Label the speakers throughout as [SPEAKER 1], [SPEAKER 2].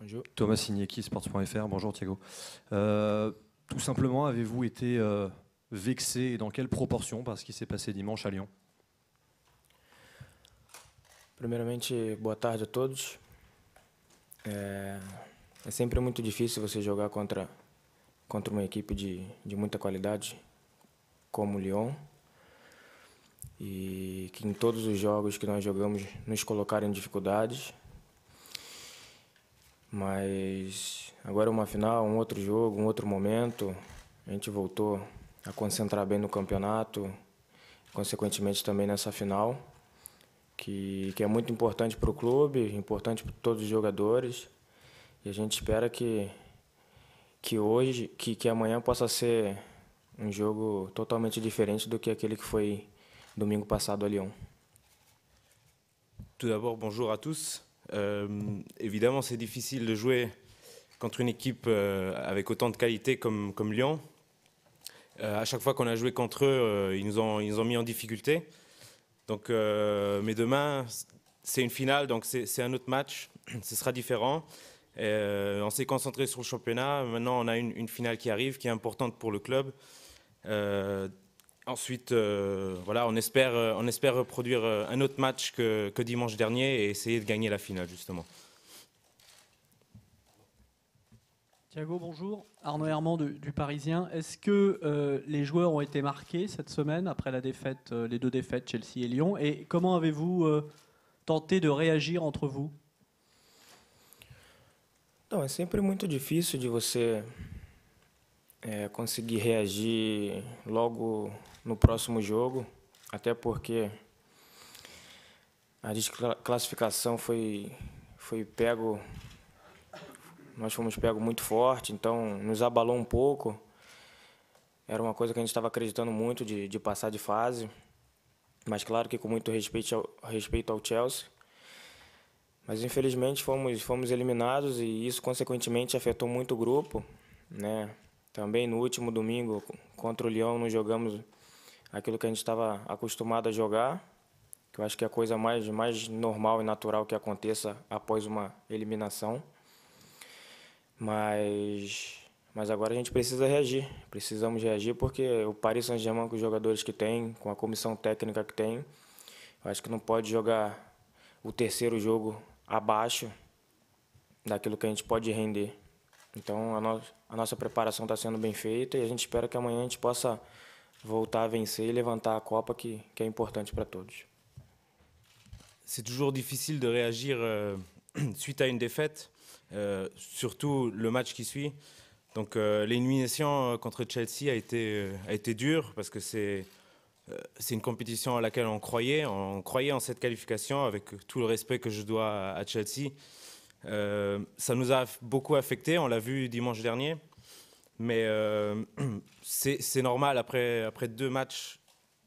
[SPEAKER 1] Bonjour.
[SPEAKER 2] Thomas Signéki, Sports.fr. Bonjour Thiago. Tout simplement, avez-vous été vexé et dans quelle proportion par ce qui s'est passé dimanche à Lyon?
[SPEAKER 1] Primeiramente, boa tarde a todos. É sempre muito difícil você jogar contra uma equipe de muita qualidade como o Lyon e que em todos os jogos que nós jogamos nos colocaram em dificuldades. Mas agora é uma final, um outro jogo, um outro momento. A gente voltou a concentrar bem no campeonato, consequentemente também nessa final, que é muito importante para o clube, importante para todos os jogadores. E a gente espera que hoje, que amanhã possa ser um jogo totalmente diferente do que aquele que foi domingo passado à Lyon.
[SPEAKER 3] Tout d'abord, bonjour à tous. Évidemment, c'est difficile de jouer contre une équipe avec autant de qualité comme Lyon. À chaque fois qu'on a joué contre eux, ils nous ont mis en difficulté. Donc, mais demain, c'est une finale, donc c'est un autre match. Ce sera différent. On s'est concentré sur le championnat. Maintenant, on a une finale qui arrive, qui est importante pour le club. Ensuite, voilà, on espère reproduire un autre match que dimanche dernier et essayer de gagner la finale, justement.
[SPEAKER 4] Thiago, bonjour. Arnaud Herman du Parisien. Est-ce que les joueurs ont été marqués cette semaine après la défaite, les deux défaites, Chelsea et Lyon? Et comment avez-vous tenté de réagir entre vous?
[SPEAKER 1] Não, é sempre muito difícil de você conseguir reagir logo no próximo jogo, até porque a desclassificação foi pego, nós fomos pego muito forte, então nos abalou um pouco. Era uma coisa que a gente estava acreditando muito de passar de fase, mas claro que com muito respeito ao Chelsea. Mas infelizmente fomos eliminados e isso consequentemente afetou muito o grupo, né? Também no último domingo contra o Lyon não jogamos aquilo que a gente estava acostumado a jogar, que eu acho que é a coisa mais normal e natural que aconteça após uma eliminação. Mas agora a gente precisa reagir, precisamos reagir porque o Paris Saint-Germain, com os jogadores que tem, com a comissão técnica que tem, eu acho que não pode jogar o terceiro jogo abaixo daquilo que a gente pode render. Então a nossa preparação está sendo bem feita e a gente espera que amanhã a gente possa voltar a vencer e levantar a Copa que é importante para todos.
[SPEAKER 3] C'est toujours difficile de réagir suite à une défaite, surtout le match qui suit. Donc l'élimination contre Chelsea a été dure parce que c'est une compétition à laquelle on croyait en cette qualification avec tout le respect que je dois à Chelsea. Ça nous a beaucoup affecté, on l'a vu dimanche dernier, mais c'est normal après deux matchs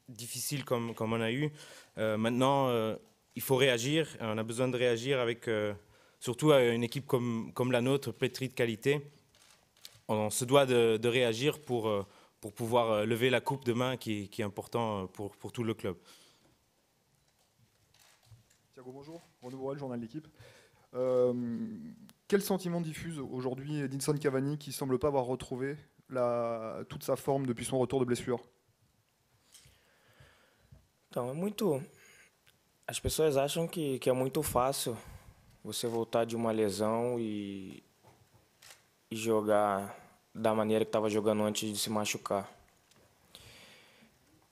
[SPEAKER 3] difficiles comme on a eu. Maintenant, il faut réagir, on a besoin de réagir avec surtout à une équipe comme la nôtre, pétrie de qualité. On se doit de réagir pour pouvoir lever la coupe demain qui est important pour tout le club.
[SPEAKER 5] Thiago, bonjour. Renaud Borel, journal de l'équipe. Quel sentiment diffuse aujourd'hui Edinson Cavani qui ne semble pas avoir retrouvé toute sa forme depuis son retour de blessure?
[SPEAKER 1] Então, as pessoas acham que é muito fácil você voltar de uma lesão e jogar da maneira que estava jogando antes de se machucar.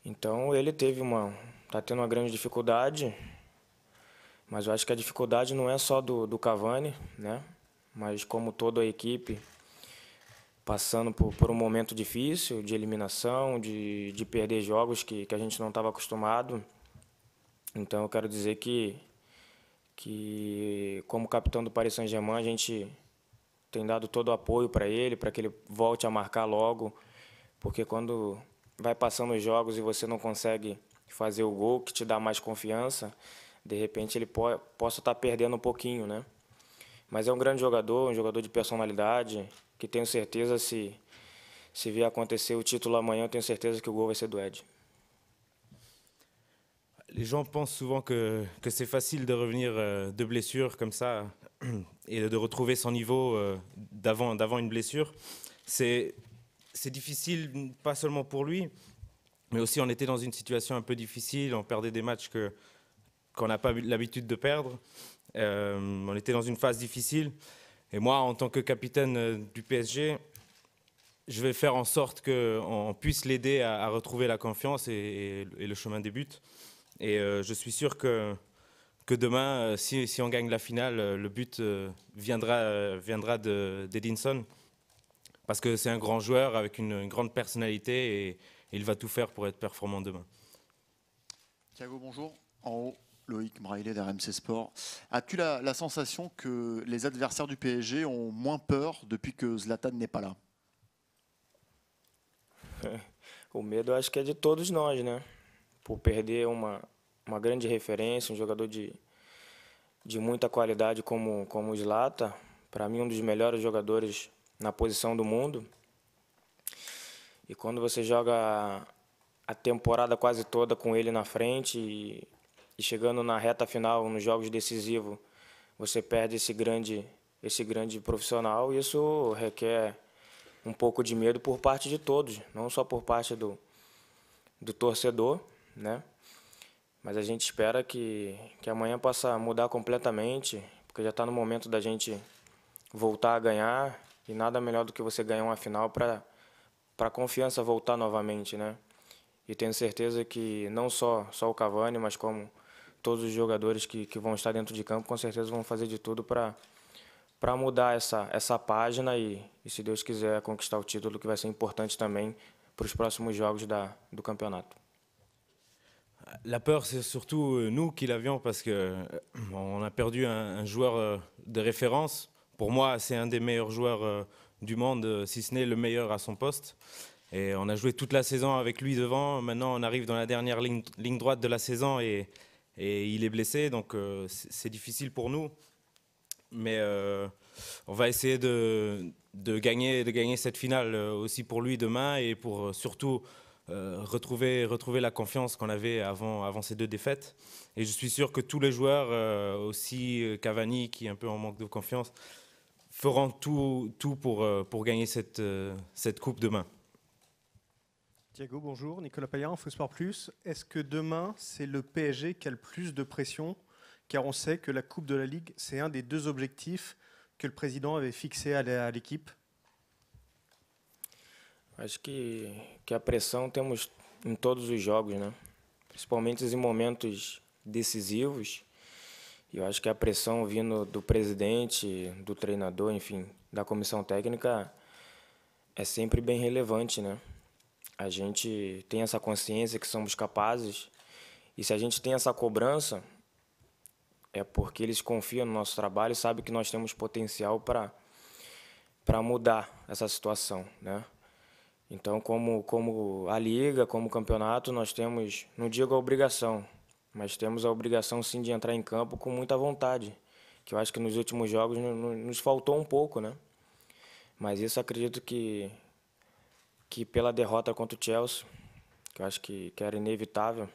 [SPEAKER 1] Então ele está tendo uma grande dificuldade, mas eu acho que a dificuldade não é só do Cavani, né? Mas como toda a equipe passando por um momento difícil de eliminação, de perder jogos que a gente não estava acostumado. Então eu quero dizer que como capitão do Paris Saint-Germain a gente tem dado todo o apoio para que ele volte a marcar logo, porque quando vai passando os jogos e você não consegue fazer o gol que te dá mais confiança, de repente ele possa estar perdendo um pouquinho, né? Mas é um grande jogador, um jogador de personalidade, que tenho certeza, se vier acontecer o título amanhã, eu tenho certeza que o gol vai ser do Ed.
[SPEAKER 3] Les gens pensent souvent que c'est facile de revenir de blessures comme ça et de retrouver son niveau d'avant une blessure. C'est difficile, pas seulement pour lui, mais aussi on était dans une situation un peu difficile, on perdait des matchs qu'on n'a pas l'habitude de perdre. On était dans une phase difficile. Et moi, en tant que capitaine du PSG, je vais faire en sorte qu'on puisse l'aider à retrouver la confiance et le chemin des buts. Et je suis sûr que demain, si on gagne la finale, le but viendra d'Edinson. Parce que c'est un grand joueur avec une grande personnalité et il va tout faire pour être performant demain.
[SPEAKER 6] Thiago, bonjour. En haut, Loïc Braillet d'RMC Sport. As-tu la sensation que les adversaires du PSG ont moins peur depuis que Zlatan n'est pas là?
[SPEAKER 1] O medo acho que é de todos nós, né? Por perder uma grande referência, jogador de muita qualidade como o Zlatan, para mim dos melhores jogadores na posição do mundo. E quando você joga a temporada quase toda com ele na frente e chegando na reta final, nos jogos decisivos, você perde esse grande profissional, isso requer um pouco de medo por parte de todos, não só por parte do torcedor, né? Mas a gente espera que amanhã possa mudar completamente, porque já está no momento da gente voltar a ganhar, e nada melhor do que você ganhar uma final para a confiança voltar novamente, né? E tenho certeza que não só o Cavani, mas como todos os jogadores que vão estar dentro de campo, com certeza vão fazer de tudo para mudar essa página e, se Deus quiser, conquistar o título, que vai ser importante também para os próximos jogos do campeonato.
[SPEAKER 3] La peur, c'est surtout nous qui l'avions parce qu'on a perdu un joueur de référence. Pour moi, c'est un des meilleurs joueurs du monde, si ce n'est le meilleur à son poste. Et on a joué toute la saison avec lui devant. Maintenant, on arrive dans la dernière ligne droite de la saison et il est blessé. Donc, c'est difficile pour nous. Mais on va essayer de gagner cette finale aussi pour lui demain et pour surtout retrouver la confiance qu'on avait avant ces deux défaites. Et je suis sûr que tous les joueurs, aussi Cavani qui est un peu en manque de confiance, feront tout pour gagner cette coupe demain.
[SPEAKER 7] Thiago, bonjour. Nicolas Paillard, InfoSport Plus. Est-ce que demain, c'est le PSG qui a le plus de pression? Car on sait que la Coupe de la Ligue, c'est un des deux objectifs que le président avait fixé à l'équipe.
[SPEAKER 1] Acho que a pressão temos em todos os jogos, né? Principalmente em momentos decisivos. E eu acho que a pressão vindo do presidente, do treinador, enfim, da comissão técnica é sempre bem relevante, né? A gente tem essa consciência que somos capazes e se a gente tem essa cobrança é porque eles confiam no nosso trabalho e sabem que nós temos potencial para mudar essa situação, né? Então, como a Liga, como o campeonato, nós temos, não digo a obrigação, mas temos a obrigação sim de entrar em campo com muita vontade, que eu acho que nos últimos jogos nos faltou um pouco, né? Mas isso acredito que pela derrota contra o Chelsea, que eu acho que era inevitável,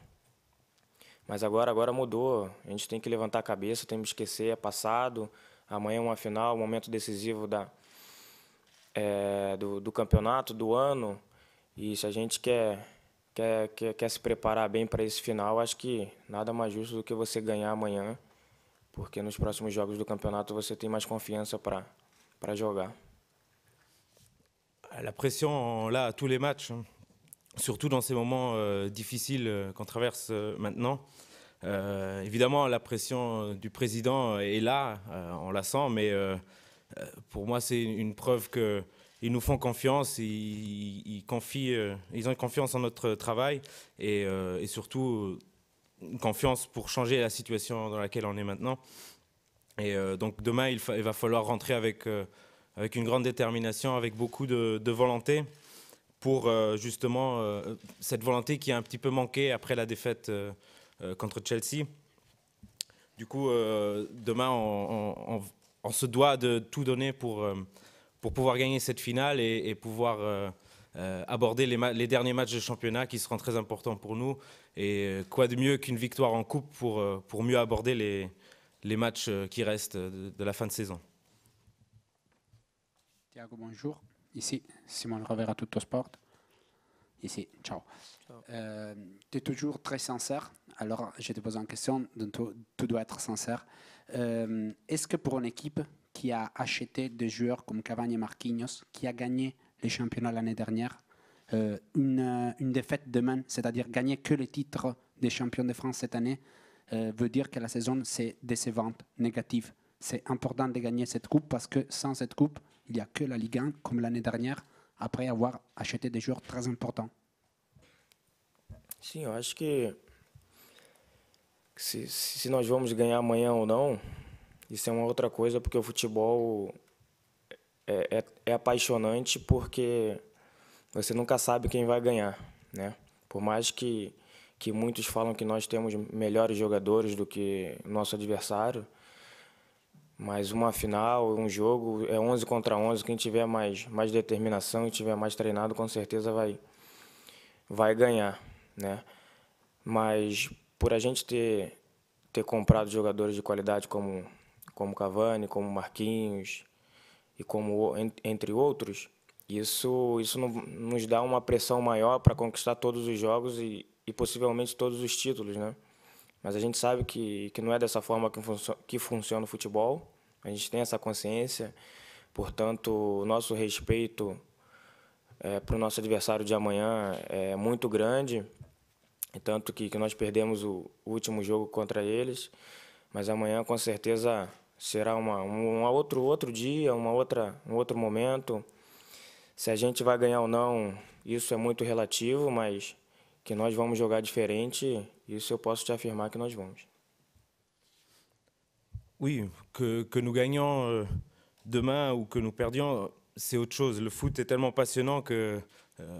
[SPEAKER 1] mas agora mudou, a gente tem que levantar a cabeça, tem que esquecer, é passado, amanhã é uma final, um momento decisivo do campeonato, do ano, e se a gente quer se preparar bem para esse final, acho que nada mais justo do que você ganhar amanhã, porque nos próximos jogos do campeonato você tem mais confiança para jogar.
[SPEAKER 3] La pression, là, à tous les matchs, hein, surtout dans ces moments difficiles qu'on traverse maintenant. Évidemment, la pression du président est là, on la sent, mais pour moi, c'est une preuve qu'ils nous font confiance, ils ont confiance en notre travail et surtout une confiance pour changer la situation dans laquelle on est maintenant. Et donc demain, il va falloir rentrer avec une grande détermination, avec beaucoup de volonté pour justement cette volonté qui a un petit peu manqué après la défaite contre Chelsea. Du coup, demain, on se doit de tout donner pour pouvoir gagner cette finale et pouvoir aborder les derniers matchs de championnat qui seront très importants pour nous. Et quoi de mieux qu'une victoire en coupe pour mieux aborder les matchs qui restent de la fin de saison.
[SPEAKER 8] Thiago, bonjour. Ici, Simon Rovera, Tuttosport. Ici, ciao. Tu es toujours très sincère. Alors, je te pose une question, donc tu dois être sincère. Est-ce que pour une équipe qui a acheté des joueurs comme Cavani et Marquinhos, qui a gagné les championnats l'année dernière, une défaite demain, c'est-à-dire gagner que le titre des champions de France cette année, veut dire que la saison c'est décevante, négative. C'est important de gagner cette coupe parce que sans cette coupe, il n'y a que la Ligue 1 comme l'année dernière, après avoir acheté des joueurs très importants.
[SPEAKER 1] Sim, eu acho que se nós vamos ganhar amanhã ou não, isso é uma outra coisa, porque o futebol é apaixonante, porque você nunca sabe quem vai ganhar, né? Por mais que muitos falam que nós temos melhores jogadores do que o nosso adversário, mas uma final, um jogo, é 11 contra 11, quem tiver mais determinação e tiver mais treinado, com certeza vai ganhar, né? Mas por a gente ter comprado jogadores de qualidade como Cavani, como Marquinhos e como entre outros, isso nos dá uma pressão maior para conquistar todos os jogos e possivelmente todos os títulos, né? Mas a gente sabe que não é dessa forma que funciona o futebol. A gente tem essa consciência, portanto, o nosso respeito para o nosso adversário de amanhã é muito grande, tanto que nós perdemos o último jogo contra eles, mas amanhã com certeza será outro dia, um outro momento. Se a gente vai ganhar ou não, isso é muito relativo, mas que nós vamos jogar diferente, isso eu posso te afirmar que nós vamos.
[SPEAKER 3] Oui, que nous gagnions demain ou que nous perdions, c'est autre chose. Le foot est tellement passionnant que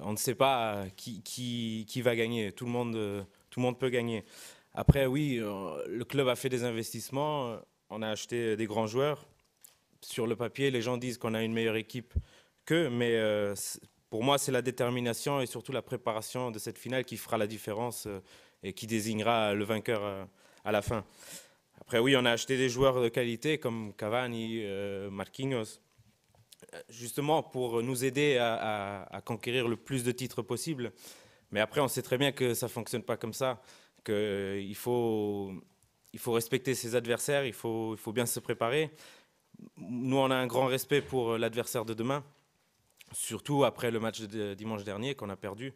[SPEAKER 3] on ne sait pas qui va gagner. Tout le monde peut gagner. Après, oui, le club a fait des investissements. On a acheté des grands joueurs. Sur le papier, les gens disent qu'on a une meilleure équipe qu'eux, mais pour moi, c'est la détermination et surtout la préparation de cette finale qui fera la différence et qui désignera le vainqueur à la fin. Après, oui, on a acheté des joueurs de qualité comme Cavani, Marquinhos, justement pour nous aider à conquérir le plus de titres possible. Mais après, on sait très bien que ça ne fonctionne pas comme ça, qu'il faut respecter ses adversaires, il faut bien se préparer. Nous, on a un grand respect pour l'adversaire de demain, surtout après le match de dimanche dernier qu'on a perdu.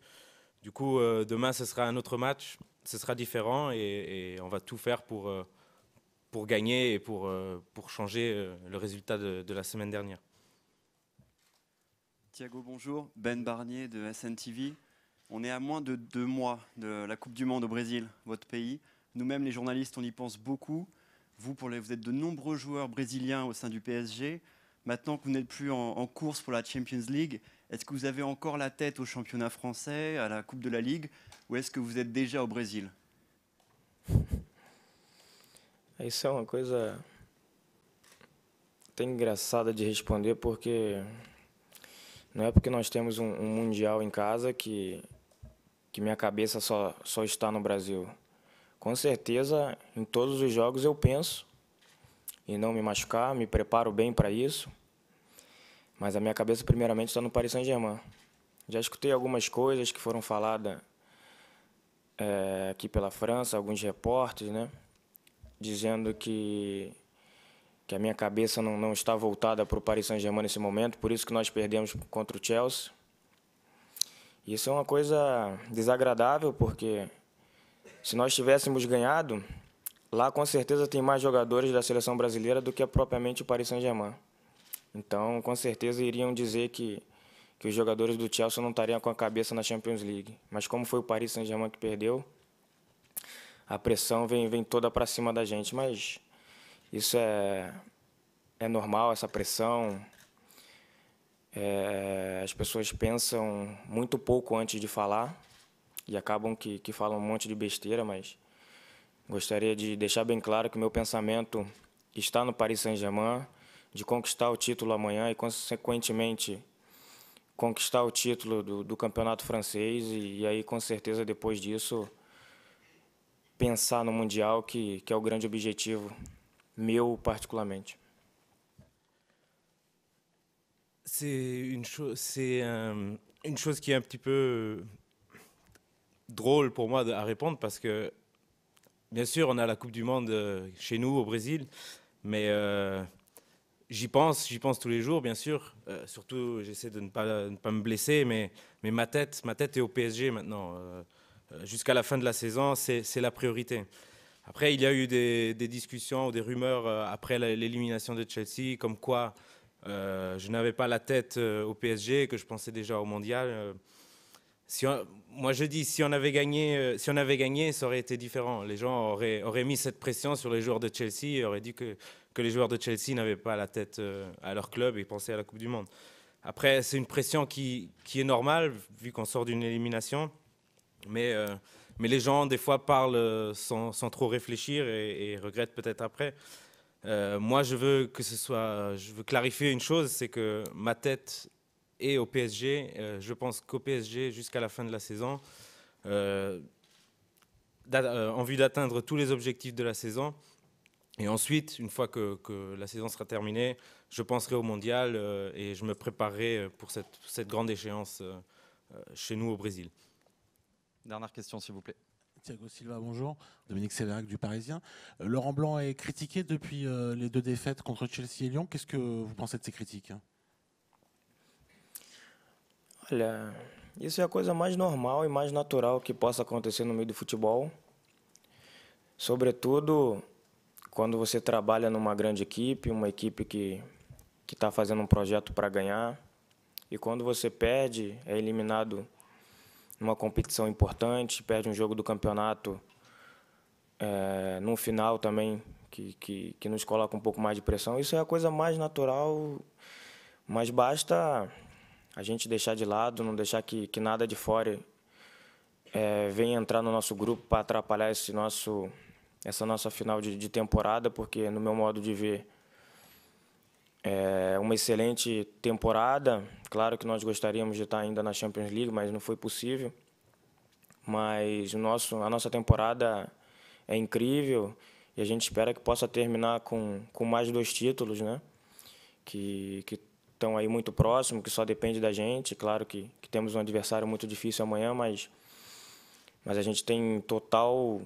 [SPEAKER 3] Du coup, demain, ce sera un autre match, ce sera différent et on va tout faire pour gagner et pour changer le résultat de la semaine dernière.
[SPEAKER 9] Thiago, bonjour. Ben Barnier de SNTV. On est à moins de 2 mois de la Coupe du Monde au Brésil, votre pays. Nous-mêmes, les journalistes, on y pense beaucoup. Vous êtes de nombreux joueurs brésiliens au sein du PSG. Maintenant que vous n'êtes plus en course pour la Champions League, est-ce que vous avez encore la tête au championnat français, à la Coupe de la Ligue, ou est-ce que vous êtes déjà au Brésil?
[SPEAKER 1] Isso é uma coisa até engraçada de responder, porque não é porque nós temos um Mundial em casa que minha cabeça só está no Brasil. Com certeza, em todos os jogos eu penso em não me machucar, me preparo bem para isso, mas a minha cabeça primeiramente está no Paris Saint-Germain. Já escutei algumas coisas que foram faladas aqui pela França, alguns repórteres, né, dizendo que a minha cabeça não está voltada para o Paris Saint-Germain nesse momento, por isso que nós perdemos contra o Chelsea. Isso é uma coisa desagradável, porque se nós tivéssemos ganhado, lá com certeza tem mais jogadores da seleção brasileira do que propriamente o Paris Saint-Germain. Então, com certeza iriam dizer que os jogadores do Chelsea não estariam com a cabeça na Champions League. Mas como foi o Paris Saint-Germain que perdeu, a pressão vem toda para cima da gente. Mas isso é normal, essa pressão. As pessoas pensam muito pouco antes de falar e acabam que falam um monte de besteira, mas gostaria de deixar bem claro que o meu pensamento está no Paris Saint-Germain, de conquistar o título amanhã e, consequentemente, conquistar o título do campeonato francês e aí, com certeza, depois disso, pensar no Mundial, que é o grande objetivo meu particularmente.
[SPEAKER 3] C'est une chose qui est un petit peu drôle pour moi à répondre parce que, bien sûr, on a la Coupe du Monde chez nous, au Brésil, mais j'y pense tous les jours, bien sûr. Surtout, j'essaie de ne pas me blesser, mais ma tête est au PSG maintenant. Jusqu'à la fin de la saison, c'est la priorité. Après, il y a eu des discussions ou des rumeurs après l'élimination de Chelsea, comme quoi je n'avais pas la tête au PSG, que je pensais déjà au Mondial. Moi, je dis, si on avait gagné, ça aurait été différent. Les gens auraient mis cette pression sur les joueurs de Chelsea et auraient dit que les joueurs de Chelsea n'avaient pas la tête à leur club et pensaient à la Coupe du Monde. Après, c'est une pression qui est normale, vu qu'on sort d'une élimination. Mais les gens, des fois, parlent sans trop réfléchir et regrettent peut-être après. Moi, je veux clarifier une chose, c'est que ma tête est au PSG. Je pense qu'au PSG, jusqu'à la fin de la saison, en vue d'atteindre tous les objectifs de la saison. Et ensuite, une fois que la saison sera terminée, je penserai au Mondial et je me préparerai pour cette grande échéance chez nous au Brésil.
[SPEAKER 10] Dernière question, s'il vous plaît.
[SPEAKER 11] Thiago Silva, bonjour. Dominique Sévérac du Parisien. Laurent Blanc est critiqué depuis les 2 défaites contre Chelsea et Lyon. Qu'est-ce que vous pensez de ces critiques?
[SPEAKER 1] Olha, isso é a coisa mais normal e mais natural que possa acontecer no meio do futebol. Sobretudo quando você trabalha numa grande equipe, uma equipe que está fazendo um projeto para ganhar. E quando você perde, é eliminado numa competição importante, perde um jogo do campeonato no final também, que nos coloca um pouco mais de pressão. Isso é a coisa mais natural, mas basta a gente deixar de lado, não deixar que nada de fora venha entrar no nosso grupo para atrapalhar essa nossa final de temporada, porque, no meu modo de ver, é uma excelente temporada. Claro que nós gostaríamos de estar ainda na Champions League, mas não foi possível. Mas a nossa temporada é incrível e a gente espera que possa terminar com mais 2 títulos, né? Que estão aí muito próximo, que só depende da gente. Claro que temos um adversário muito difícil amanhã, mas a gente tem total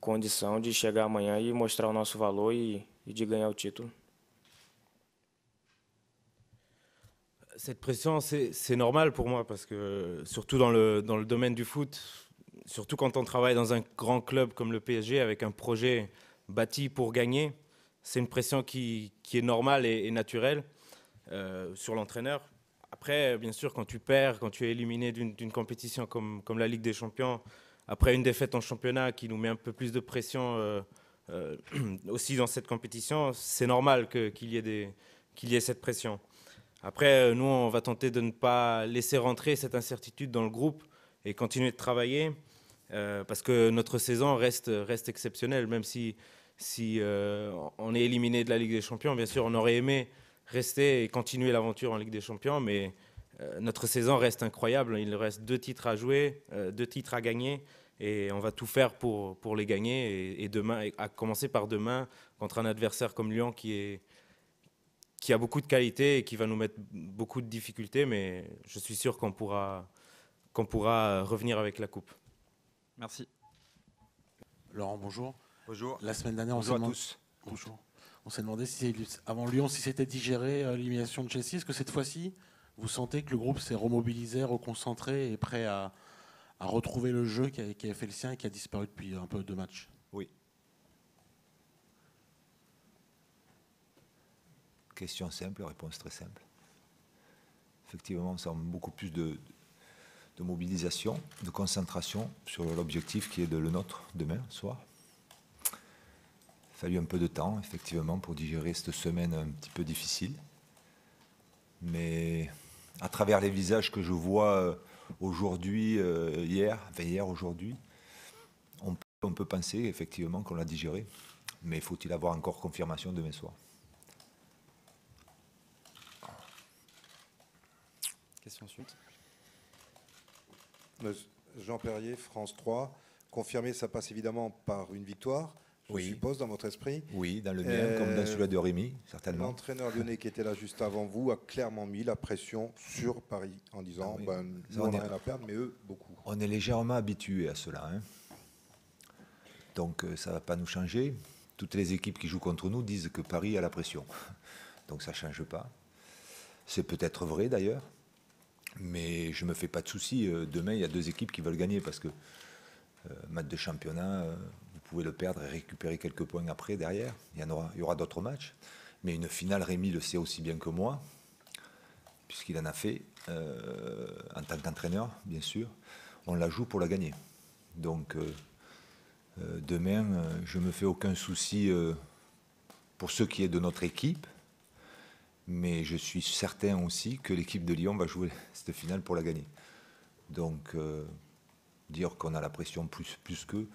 [SPEAKER 1] condição de chegar amanhã e mostrar o nosso valor e de ganhar o título.
[SPEAKER 3] Cette pression, c'est normal pour moi parce que, surtout dans le domaine du foot, surtout quand on travaille dans un grand club comme le PSG avec un projet bâti pour gagner, c'est une pression qui est normale et naturelle sur l'entraîneur. Après, bien sûr, quand tu perds, quand tu es éliminé d'une compétition comme la Ligue des Champions, après une défaite en championnat qui nous met un peu plus de pression aussi dans cette compétition, c'est normal qu'il y ait cette pression. Après, nous, on va tenter de ne pas laisser rentrer cette incertitude dans le groupe et continuer de travailler parce que notre saison reste exceptionnelle. Même si on est éliminé de la Ligue des Champions, bien sûr, on aurait aimé rester et continuer l'aventure en Ligue des Champions, mais notre saison reste incroyable. Il reste 2 titres à jouer, 2 titres à gagner et on va tout faire pour les gagner. Et demain, à commencer par demain, contre un adversaire comme Lyon qui a beaucoup de qualité et qui va nous mettre beaucoup de difficultés, mais je suis sûr qu'on pourra revenir avec la coupe.
[SPEAKER 10] Merci.
[SPEAKER 11] Laurent, bonjour.
[SPEAKER 12] Bonjour.
[SPEAKER 11] La semaine dernière,
[SPEAKER 12] bonjour à tous.
[SPEAKER 11] Bonjour. On s'est demandé avant Lyon si c'était digéré l'élimination de Chelsea. Est-ce que cette fois-ci, vous sentez que le groupe s'est remobilisé, reconcentré et prêt à retrouver le jeu qui avait fait le sien et qui a disparu depuis un peu 2 matchs?
[SPEAKER 12] Oui. Question simple, réponse très simple. Effectivement, on sent beaucoup plus de mobilisation, de concentration sur l'objectif qui est le nôtre demain soir. Il a fallu un peu de temps, effectivement, pour digérer cette semaine un petit peu difficile. Mais à travers les visages que je vois aujourd'hui, hier, aujourd'hui, on peut penser effectivement qu'on l'a digéré. Mais faut-il avoir encore confirmation demain soir?
[SPEAKER 10] Question suite.
[SPEAKER 13] Jean Perrier, France 3. Confirmer, ça passe évidemment par une victoire. je suppose, dans votre esprit.
[SPEAKER 12] Oui, dans le mien, comme dans celui de Rémi, certainement.
[SPEAKER 13] L'entraîneur lyonnais qui était là juste avant vous a clairement mis la pression sur Paris en disant nous, on n'a rien à perdre, mais eux, beaucoup.
[SPEAKER 12] On est légèrement habitué à cela. Hein. Donc ça ne va pas nous changer. Toutes les équipes qui jouent contre nous disent que Paris a la pression. Donc ça ne change pas. C'est peut-être vrai d'ailleurs. Mais je ne me fais pas de soucis. Demain, il y a 2 équipes qui veulent gagner parce que match de championnat, vous pouvez le perdre et récupérer quelques points après, derrière. Il y aura d'autres matchs. Mais une finale, Rémi le sait aussi bien que moi, puisqu'il en a fait en tant qu'entraîneur, bien sûr. On la joue pour la gagner. Donc, demain, je ne me fais aucun souci pour ce qui est de notre équipe. Mais je suis certain aussi que l'équipe de Lyon va jouer cette finale pour la gagner. Donc, dire qu'on a la pression plus qu'eux,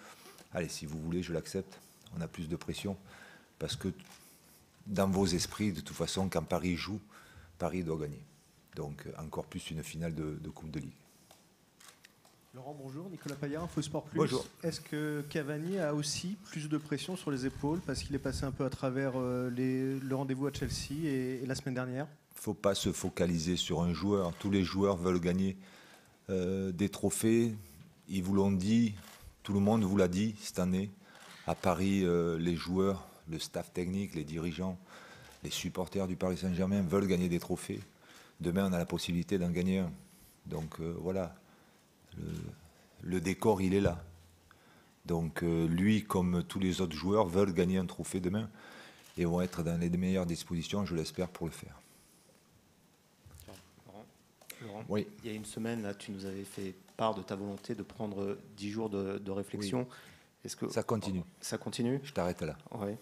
[SPEAKER 12] allez, si vous voulez, je l'accepte. On a plus de pression. Parce que dans vos esprits, de toute façon, quand Paris joue, Paris doit gagner. Donc, encore plus une finale de Coupe de Ligue.
[SPEAKER 7] Laurent, bonjour. Nicolas Paillard, InfoSport Plus.
[SPEAKER 12] Bonjour.
[SPEAKER 7] Est-ce que Cavani a aussi plus de pression sur les épaules parce qu'il est passé un peu à travers le rendez-vous à Chelsea et la semaine dernière?
[SPEAKER 12] Il ne faut pas se focaliser sur un joueur. Tous les joueurs veulent gagner des trophées. Ils vous l'ont dit, tout le monde vous l'a dit cette année. À Paris, les joueurs, le staff technique, les dirigeants, les supporters du Paris Saint-Germain veulent gagner des trophées. Demain, on a la possibilité d'en gagner un. Donc voilà. Le décor, il est là. Donc lui, comme tous les autres joueurs, veulent gagner un trophée demain et vont être dans les meilleures dispositions, je l'espère, pour le faire.
[SPEAKER 14] Laurent,
[SPEAKER 12] oui.
[SPEAKER 14] Il y a une semaine, là, tu nous avais fait part de ta volonté de prendre 10 jours de réflexion.
[SPEAKER 12] Oui.
[SPEAKER 14] Est-ce que
[SPEAKER 12] ça continue.
[SPEAKER 14] Ça continue?
[SPEAKER 12] Je t'arrête là.
[SPEAKER 14] Oui.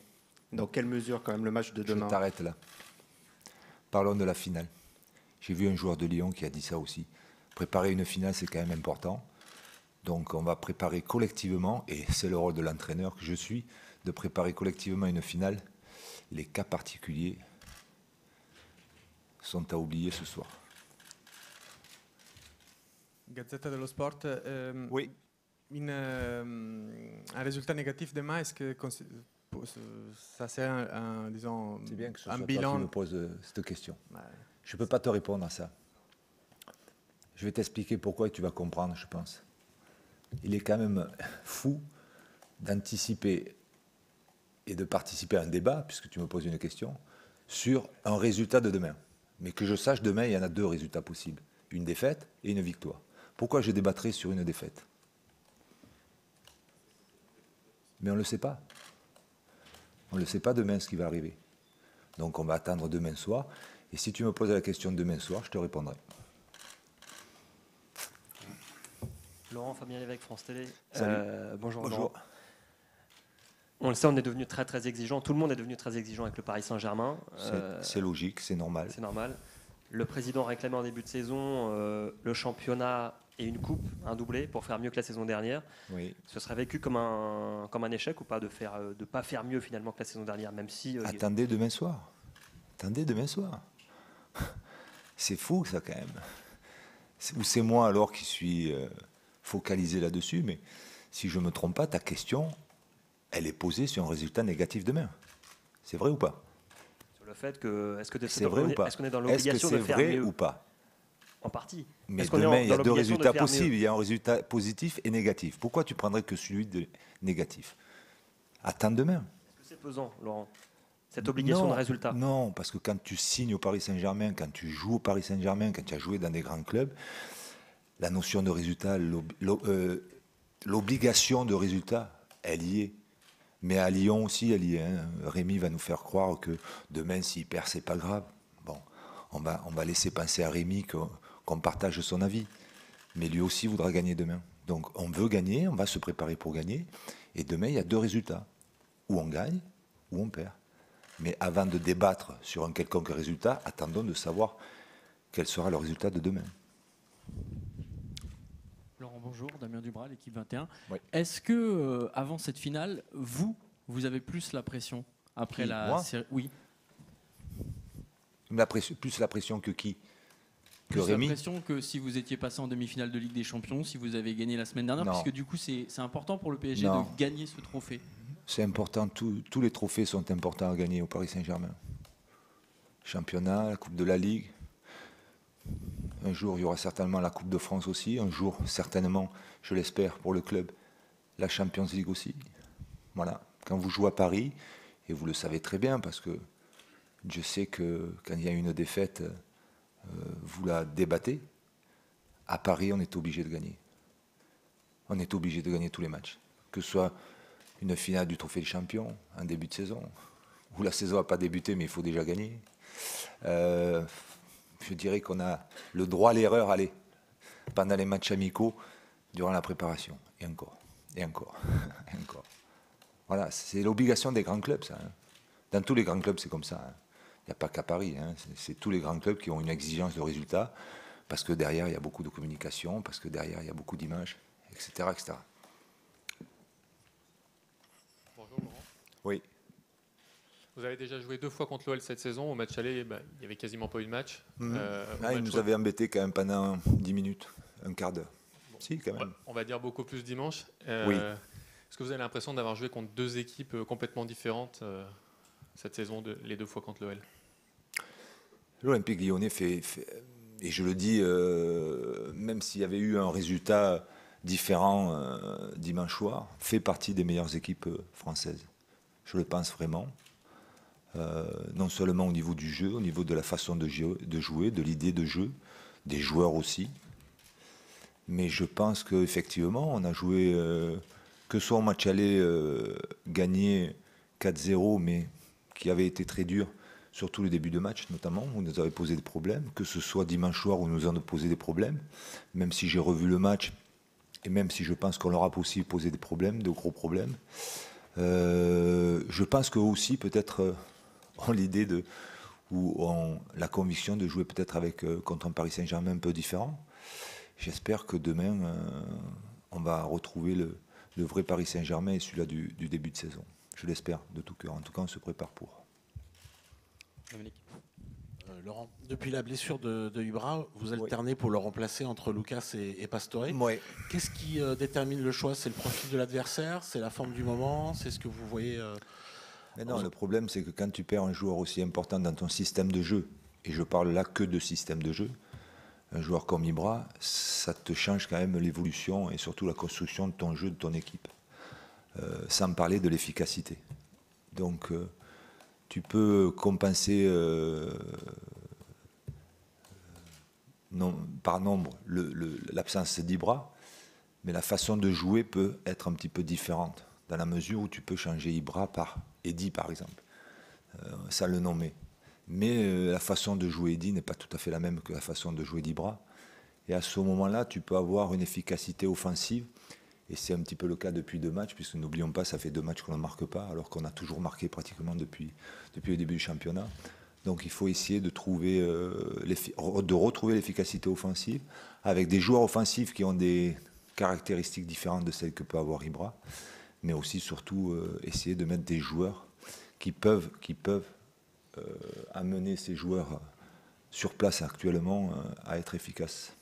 [SPEAKER 14] Dans quelle mesure, quand même, le match de demain?
[SPEAKER 12] Je t'arrête là. Parlons de la finale. J'ai vu un joueur de Lyon qui a dit ça aussi. Préparer une finale, c'est quand même important. Donc on va préparer collectivement, et c'est le rôle de l'entraîneur que je suis, de préparer collectivement une finale. Les cas particuliers sont à oublier ce soir.
[SPEAKER 15] Gazzetta dello Sport.
[SPEAKER 12] Oui.
[SPEAKER 15] Un résultat négatif demain, est-ce que ça c'est disons,
[SPEAKER 12] c'est bien que ce
[SPEAKER 15] un
[SPEAKER 12] soit
[SPEAKER 15] bilan?
[SPEAKER 12] Toi qui me poses cette question. Ouais. Je ne peux pas te répondre à ça. Je vais t'expliquer pourquoi et tu vas comprendre, je pense. Il est quand même fou d'anticiper et de participer à un débat, puisque tu me poses une question, sur un résultat de demain. Mais que je sache, demain, il y en a 2 résultats possibles. Une défaite et une victoire. Pourquoi je débattrai sur une défaite? Mais on ne le sait pas. On ne le sait pas demain ce qui va arriver. Donc on va attendre demain soir. Et si tu me poses la question demain soir, je te répondrai.
[SPEAKER 16] Laurent, Fabien Lévesque, France Télé.
[SPEAKER 12] Bonjour.
[SPEAKER 16] Bonjour. On le sait, on est devenu très très exigeant. Tout le monde est devenu très exigeant avec le Paris Saint-Germain.
[SPEAKER 12] C'est logique, c'est normal.
[SPEAKER 16] C'est normal. Le président réclamait en début de saison le championnat et une coupe, un doublé, pour faire mieux que la saison dernière.
[SPEAKER 12] Oui.
[SPEAKER 16] Ce serait vécu comme un échec ou pas de pas faire mieux finalement que la saison dernière, même si.
[SPEAKER 12] Attendez demain soir. Attendez demain soir. C'est fou ça quand même. Ou c'est moi alors qui suis focalisé là-dessus, mais si je ne me trompe pas, ta question, elle est posée sur un résultat négatif demain. C'est vrai ou pas?
[SPEAKER 16] Sur le fait que
[SPEAKER 12] c'est vrai ou pas?
[SPEAKER 16] Est-ce qu'on est dans l'obligation de faire mieux?
[SPEAKER 12] Est-ce que c'est vrai ou pas?
[SPEAKER 16] En partie.
[SPEAKER 12] Mais demain, il y a 2 résultats possibles. Il y a un résultat positif et négatif. Pourquoi tu prendrais que celui de négatif? Attends demain.
[SPEAKER 16] Est-ce que c'est pesant, Laurent, cette obligation de résultat?
[SPEAKER 12] Non, parce que quand tu signes au Paris Saint-Germain, quand tu joues au Paris Saint-Germain, quand tu as joué dans des grands clubs, la notion de résultat, l'obligation de résultat, elle y est. Mais à Lyon aussi, elle y est. Hein. Rémi va nous faire croire que demain, s'il perd, c'est pas grave. Bon, on va laisser penser à Rémi qu'on partage son avis. Mais lui aussi voudra gagner demain. Donc on veut gagner, on va se préparer pour gagner. Et demain, il y a 2 résultats. Ou on gagne, ou on perd. Mais avant de débattre sur un quelconque résultat, attendons de savoir quel sera le résultat de demain.
[SPEAKER 17] Laurent, bonjour. Damien Dubras, l'équipe 21.
[SPEAKER 12] Oui.
[SPEAKER 17] Est-ce que, avant cette finale, vous avez plus la pression après
[SPEAKER 12] moi
[SPEAKER 17] série? Oui.
[SPEAKER 12] Plus la pression que qui? Que
[SPEAKER 17] Plus
[SPEAKER 12] Rémi?
[SPEAKER 17] la pression que si vous étiez passé en demi-finale de Ligue des Champions, si vous avez gagné la semaine dernière,
[SPEAKER 12] Non.
[SPEAKER 17] puisque du coup, c'est important pour le PSG
[SPEAKER 12] Non.
[SPEAKER 17] de gagner ce trophée.
[SPEAKER 12] c'est important, tous les trophées sont importants à gagner au Paris Saint-Germain. Championnat, la Coupe de la Ligue. Un jour, il y aura certainement la Coupe de France aussi. Un jour, certainement, je l'espère pour le club, la Champions League aussi. Voilà. Quand vous jouez à Paris, et vous le savez très bien, parce que je sais que quand il y a une défaite, vous la débattez. À Paris, on est obligé de gagner. On est obligé de gagner tous les matchs. Que ce soit une finale du Trophée des Champions, un début de saison, où la saison n'a pas débuté, mais il faut déjà gagner. Je dirais qu'on a le droit à l'erreur, allez, pendant les matchs amicaux, durant la préparation. Et encore, et encore, et encore. Voilà, c'est l'obligation des grands clubs, ça. Hein. Dans tous les grands clubs, c'est comme ça. Hein. Il n'y a pas qu'à Paris. Hein. C'est tous les grands clubs qui ont une exigence de résultat, parce que derrière, il y a beaucoup de communication, parce que derrière, il y a beaucoup d'images, etc., etc.
[SPEAKER 18] Bonjour Laurent.
[SPEAKER 12] Oui.
[SPEAKER 18] Vous avez déjà joué 2 fois contre l'OL cette saison. Au match aller, il n'y avait quasiment pas eu de match.
[SPEAKER 12] Il nous avait embêtés quand même pendant 10 minutes, un quart d'heure. Bon. Si, quand même.
[SPEAKER 18] On va dire beaucoup plus dimanche.
[SPEAKER 12] Oui.
[SPEAKER 18] Est-ce que vous avez l'impression d'avoir joué contre 2 équipes complètement différentes cette saison, les 2 fois contre l'OL?
[SPEAKER 12] L'Olympique Lyonnais fait, et je le dis, même s'il y avait eu un résultat différent dimanche soir, fait partie des meilleures équipes françaises. Je le pense vraiment. Non seulement au niveau du jeu, au niveau de la façon de jouer, de l'idée de jeu, des joueurs aussi. Mais je pense qu'effectivement, on a joué, que ce soit au match aller gagné 4-0, mais qui avait été très dur, surtout le début de match notamment, où nous avait posé des problèmes, que ce soit dimanche soir où nous en a posé des problèmes, même si j'ai revu le match, et même si je pense qu'on leur a aussi posé des problèmes, de gros problèmes. Je pense qu'eux aussi, peut-être, ont l'idée ou ont la conviction de jouer peut-être contre un Paris Saint-Germain un peu différent. J'espère que demain, on va retrouver le vrai Paris Saint-Germain et celui-là du début de saison. Je l'espère de tout cœur. En tout cas, on se prépare pour.
[SPEAKER 11] Dominique. Laurent, depuis la blessure de Ibra, vous alternez pour le remplacer entre Lucas et Pastore.
[SPEAKER 12] Oui.
[SPEAKER 11] Qu'est-ce qui détermine le choix? C'est le profil de l'adversaire? C'est la forme du moment? C'est ce que vous voyez
[SPEAKER 12] Mais non, le problème, c'est que quand tu perds un joueur aussi important dans ton système de jeu, et je parle là que de système de jeu, un joueur comme Ibra, ça te change quand même l'évolution et surtout la construction de ton jeu, de ton équipe. Sans parler de l'efficacité. Donc, tu peux compenser par nombre l'absence d'Ibra, mais la façon de jouer peut être un petit peu différente, dans la mesure où tu peux changer Ibra par Eddy, par exemple, sans le nommer. Mais la façon de jouer Eddy n'est pas tout à fait la même que la façon de jouer d'Ibra. Et à ce moment-là, tu peux avoir une efficacité offensive, et c'est un petit peu le cas depuis 2 matchs, puisque n'oublions pas, ça fait 2 matchs qu'on ne marque pas, alors qu'on a toujours marqué pratiquement depuis le début du championnat. Donc il faut essayer de retrouver l'efficacité offensive, avec des joueurs offensifs qui ont des caractéristiques différentes de celles que peut avoir Ibra, mais aussi surtout essayer de mettre des joueurs qui peuvent amener ces joueurs sur place actuellement à être efficaces.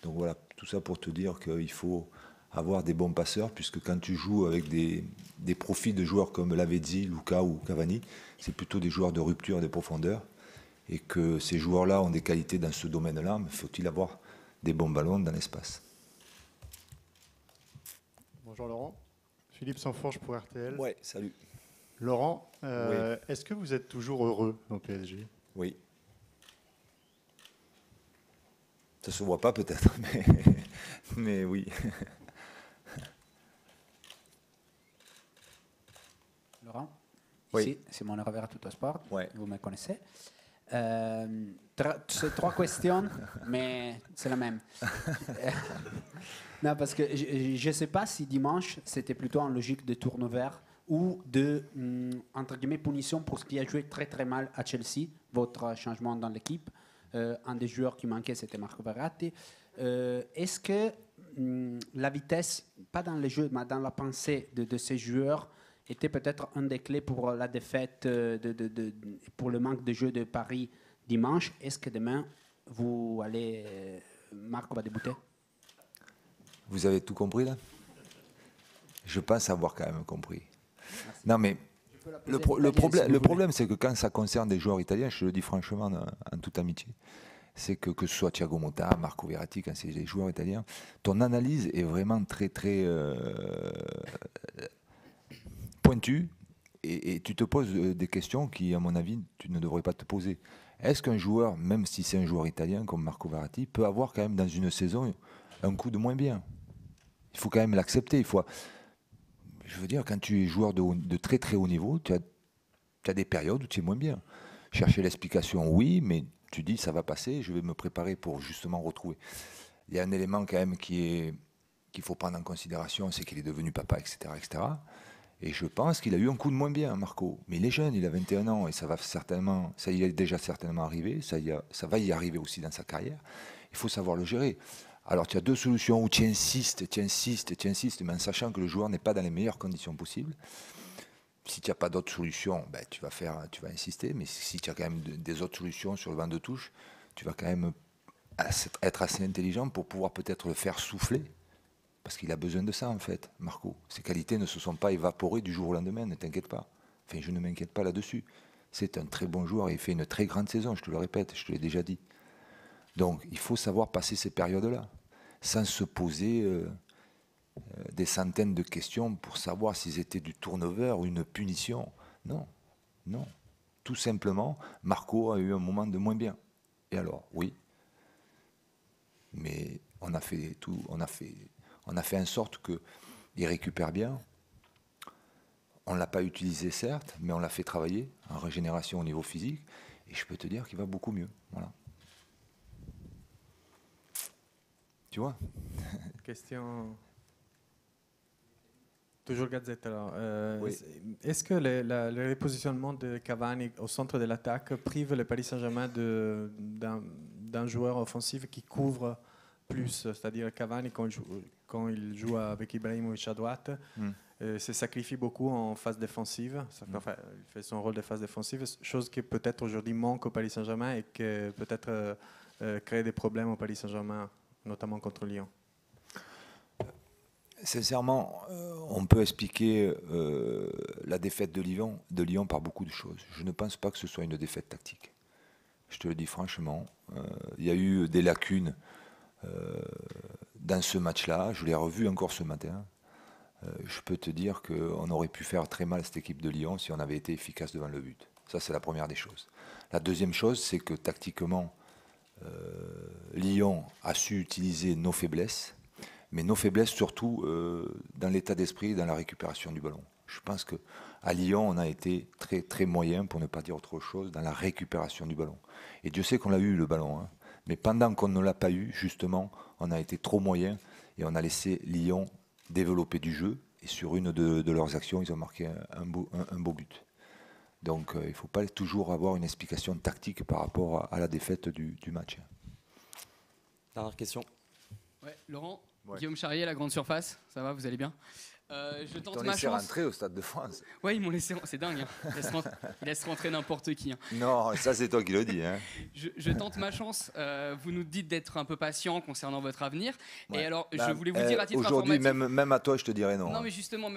[SPEAKER 12] Donc voilà, tout ça pour te dire qu'il faut avoir des bons passeurs, puisque quand tu joues avec des profils de joueurs comme Lavezzi, Luca ou Cavani, c'est plutôt des joueurs de rupture et de profondeur, et que ces joueurs-là ont des qualités dans ce domaine-là, mais faut-il avoir des bons ballons dans l'espace.
[SPEAKER 19] Bonjour Laurent, Philippe Sanforge pour RTL.
[SPEAKER 12] Ouais, salut.
[SPEAKER 19] Laurent,
[SPEAKER 12] Oui.
[SPEAKER 19] est-ce que vous êtes toujours heureux au PSG?
[SPEAKER 12] Oui. Ça ne se voit pas peut-être, mais oui.
[SPEAKER 8] Laurent,
[SPEAKER 12] oui.
[SPEAKER 8] Ici, Simone Rovera, Tuttosport.
[SPEAKER 12] Ouais.
[SPEAKER 8] Vous me connaissez. C'est 3 questions, mais c'est la même. Non, parce que je ne sais pas si dimanche, c'était plutôt en logique de tourne vert ou de, entre guillemets, punition pour ce qui a joué très très mal à Chelsea, votre changement dans l'équipe. Un des joueurs qui manquait, c'était Marco Verratti. Est-ce que la vitesse, pas dans le jeu, mais dans la pensée de ces joueurs, était peut-être un des clés pour la défaite, pour le manque de jeu de Paris dimanche? Est-ce que demain, Marco va débuter?
[SPEAKER 12] Vous avez tout compris là? Je pense avoir quand même compris. Non, mais le problème, c'est que quand ça concerne des joueurs italiens, je te le dis franchement, en toute amitié, c'est que ce soit Thiago Motta, Marco Verratti, quand c'est des joueurs italiens, ton analyse est vraiment très, très pointue et tu te poses des questions qui, à mon avis, tu ne devrais pas te poser. Est-ce qu'un joueur, même si c'est un joueur italien comme Marco Verratti, peut avoir quand même dans une saison un coup de moins bien? Il faut quand même l'accepter. Je veux dire, quand tu es joueur de très très haut niveau, tu as des périodes où tu es moins bien. Chercher l'explication, oui, mais tu dis ça va passer, je vais me préparer pour justement retrouver. Il y a un élément quand même qu'il faut prendre en considération, c'est qu'il est devenu papa, etc., etc. Et je pense qu'il a eu un coup de moins bien, Marco. Mais il est jeune, il a 21 ans et ça y est déjà certainement arrivé, ça va y arriver aussi dans sa carrière. Il faut savoir le gérer. Alors tu as deux solutions où tu insistes, mais en sachant que le joueur n'est pas dans les meilleures conditions possibles. Si tu n'as pas d'autres solutions, ben, tu vas insister, mais si tu as quand même des autres solutions sur le banc de touche, tu vas quand même être assez intelligent pour pouvoir peut-être le faire souffler. Parce qu'il a besoin de ça, en fait, Marco. Ses qualités ne se sont pas évaporées du jour au lendemain, ne t'inquiète pas. Enfin, je ne m'inquiète pas là-dessus. C'est un très bon joueur et il fait une très grande saison, je te le répète, je te l'ai déjà dit. Donc, il faut savoir passer ces périodes-là, sans se poser des centaines de questions pour savoir si c'était du turnover ou une punition. Non, non. Tout simplement, Marco a eu un moment de moins bien. Et alors, oui. Mais on a fait en sorte qu'il récupère bien. On ne l'a pas utilisé, certes, mais on l'a fait travailler en régénération au niveau physique. Et je peux te dire qu'il va beaucoup mieux. Voilà. Tu vois?
[SPEAKER 15] Question. Toujours Gazette alors.
[SPEAKER 12] Oui.
[SPEAKER 15] Est-ce que le repositionnement de Cavani au centre de l'attaque prive le Paris Saint-Germain d'un joueur offensif qui couvre plus? C'est-à-dire Cavani, quand il joue avec Ibrahimovic à droite, se sacrifie beaucoup en phase défensive. Enfin, il fait son rôle de phase défensive, chose qui peut-être aujourd'hui manque au Paris Saint-Germain et qui peut-être crée des problèmes au Paris Saint-Germain, notamment contre Lyon.
[SPEAKER 12] Sincèrement, on peut expliquer la défaite de Lyon par beaucoup de choses. Je ne pense pas que ce soit une défaite tactique. Je te le dis franchement. Il y a eu des lacunes dans ce match-là. Je l'ai revu encore ce matin. Je peux te dire qu'on aurait pu faire très mal cette équipe de Lyon si on avait été efficace devant le but. Ça, c'est la première des choses. La deuxième chose, c'est que tactiquement, Lyon a su utiliser nos faiblesses, mais nos faiblesses surtout dans l'état d'esprit, dans la récupération du ballon. Je pense qu'à Lyon, on a été très, très moyen, pour ne pas dire autre chose, dans la récupération du ballon. Et Dieu sait qu'on l'a eu, le ballon. Hein. Mais pendant qu'on ne l'a pas eu, justement, on a été trop moyen et on a laissé Lyon développer du jeu. Et sur une de leurs actions, ils ont marqué un beau but. Donc il ne faut pas toujours avoir une explication tactique par rapport à la défaite du match.
[SPEAKER 10] Dernière question.
[SPEAKER 20] Ouais, Laurent, Guillaume Charrier, La Grande Surface, ça va, vous allez bien? Je tente ma chance.
[SPEAKER 12] Rentrer au Stade de France.
[SPEAKER 20] Oui, ils m'ont laissé, c'est dingue. Hein. Ils laissent rentrer n'importe qui. Hein.
[SPEAKER 12] Non, ça c'est toi qui le dis. Hein.
[SPEAKER 20] Je tente ma chance. Vous nous dites d'être un peu patient concernant votre avenir. Ouais. Et alors, je voulais vous dire à titre
[SPEAKER 12] aujourd'hui,
[SPEAKER 20] informatif.
[SPEAKER 12] Même à toi, je te dirais non.
[SPEAKER 20] Non, mais justement,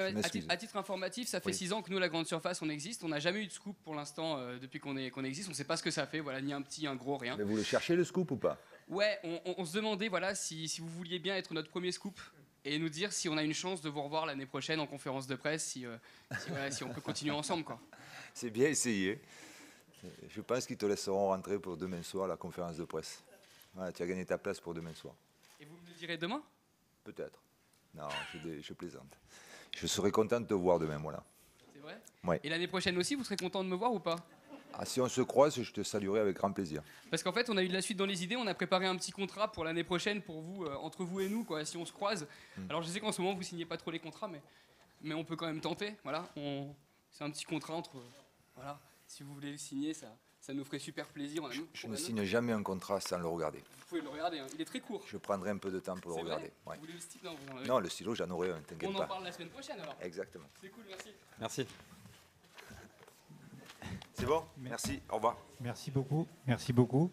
[SPEAKER 20] à titre informatif, ça fait 6 ans que nous, La Grande Surface, on existe. On n'a jamais eu de scoop pour l'instant depuis qu'on existe. On ne sait pas ce que ça fait. Voilà, ni un petit, un gros, rien.
[SPEAKER 12] Mais vous le cherchez le scoop ou pas?
[SPEAKER 20] Ouais, on se demandait voilà, si vous vouliez bien être notre premier scoop et nous dire si on a une chance de vous revoir l'année prochaine en conférence de presse, si on peut continuer ensemble. Quoi.
[SPEAKER 12] C'est bien essayé. Je pense qu'ils te laisseront rentrer pour demain soir la conférence de presse. Ouais, tu as gagné ta place pour demain soir.
[SPEAKER 20] Et vous me le direz demain?
[SPEAKER 12] Peut-être. Non, je plaisante. Je serai content de te voir demain, voilà.
[SPEAKER 20] C'est vrai?
[SPEAKER 12] Ouais.
[SPEAKER 20] Et l'année prochaine aussi, vous serez content de me voir ou pas?
[SPEAKER 12] Ah, si on se croise, je te saluerai avec grand plaisir.
[SPEAKER 20] Parce qu'en fait, on a eu de la suite dans les idées. On a préparé un petit contrat pour l'année prochaine pour vous, entre vous et nous, quoi, si on se croise. Alors, je sais qu'en ce moment, vous signez pas trop les contrats, mais on peut quand même tenter. Voilà, c'est un petit contrat entre. Voilà, si vous voulez le signer, ça nous ferait super plaisir.
[SPEAKER 12] Je ne signe jamais un contrat sans le regarder.
[SPEAKER 20] Vous pouvez le regarder, hein. Il est très court.
[SPEAKER 12] Je prendrai un peu de temps pour le regarder.
[SPEAKER 20] Ouais. Vous voulez le stylo?
[SPEAKER 12] Non, le stylo, j'en aurai un, t'inquiète pas.
[SPEAKER 20] On en parle la semaine prochaine alors.
[SPEAKER 12] Exactement.
[SPEAKER 20] C'est cool, merci.
[SPEAKER 10] Merci.
[SPEAKER 12] C'est bon? Merci, au revoir.
[SPEAKER 21] Merci beaucoup. Merci beaucoup.